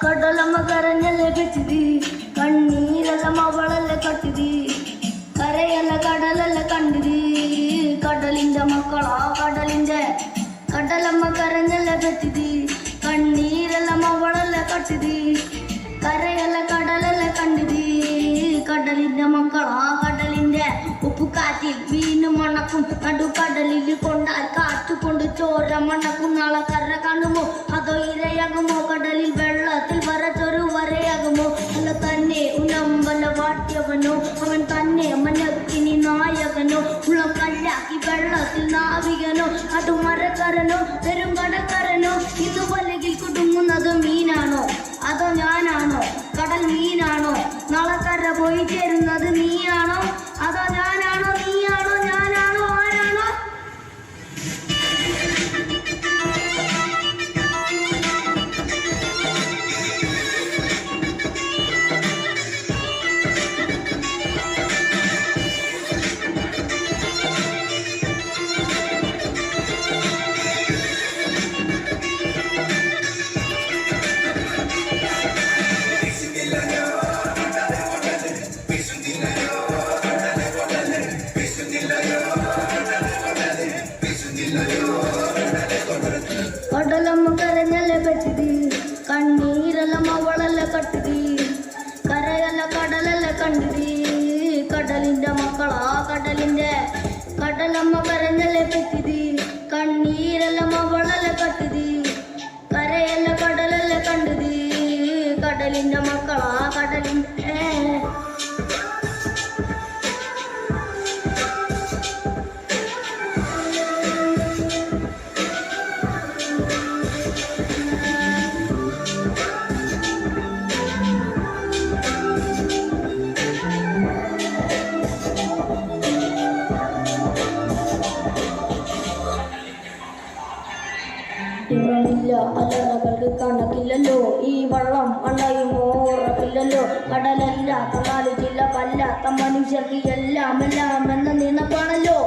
കടലമ്മ കരഞ്ഞല്ലേ കെട്ടിതി, കണ്ണീരെല്ലാം അവളല്ലേ കട്ടിതി, കരയല്ല കടലല്ല കണ്ടിതി, കടലിന്റെ മക്കളാ കടലിന്റെ. കടലമ്മ കരഞ്ഞല്ലേ കെട്ടിതി, കണ്ണീരെല്ലാം അവളല്ലേ കട്ടിതി, കരയല്ല കടലല്ല കണ്ടിതി, കടലിന്റെ മക്കളാ കടലിന്റെ. ഉപ്പുകാറ്റിൽ വീണ് മണക്കും, നടുക്കടലിൽ കൊണ്ടാൽ കാറ്റുകൊണ്ട് ചോര മണക്കും. നാളെ കര കാണുമോ അതോ ഇരയാകുമോ, കടലിൽ വെള്ളത്തിൽ വരച്ചൊരു വരയാകുമോ. അല്ല തന്നെ ഉലമ്പല വാട്ടിയവനോ, അവൻ തന്നെ മനക്കിനി നായകനോ. ഉള്ളം കല്ലാക്കി വെള്ളത്തിൽ നാവികനോ, അടുമരക്കരനോ പെരും കടക്കരനോ. ഇന്ന് വലകിൽ കുടുങ്ങുന്നത് മീനാണോ അതോ ഞാനാണോ, കടൽ മീനാണോ. നാളെ കര പോയി ചേരുന്നത് നീയാണോ അതോ ഞാനാണോ, നീയാണോ ഞാനാണോ ആരാണോ. കടലമ്മ കരഞ്ഞല്ലേ പറ്റിതി, കണ്ണീരെല്ലാം അവളല്ല കട്ടിതി, കരയല്ല കടലല്ല കണ്ടിതി, കടലിന്റെ മക്കളാ കടലിന്റെ. കടലമ്മ കരഞ്ഞല്ലേ പറ്റിതി, കണ്ണീരെല്ലാം അവളല്ല കട്ടിതി, കരയല്ല കടലല്ല കണ്ടിതി, കടലിന്റെ മക്കളാ കടലിന്റെ. ഇറങ്ങില്ല അലറകൾക്ക് കണക്കില്ലല്ലോ, ഈ വള്ളം അണയുമോ ഉറപ്പില്ലല്ലോ. കടലല്ലാത്ത നാല് ജില്ല വല്ലാത്ത മനുഷ്യർക്ക് എല്ലാം എല്ലാം എന്ന നിനപ്പാണല്ലോ.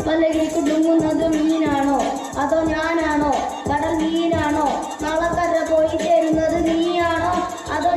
വലകിൽ കുടുങ്ങുന്നത് മീനാണോ അതോ ഞാനാണോ, കടൽ മീനാണോ. നാളെ കര പോയി ചേരുന്നത് നീയാണോ അതോ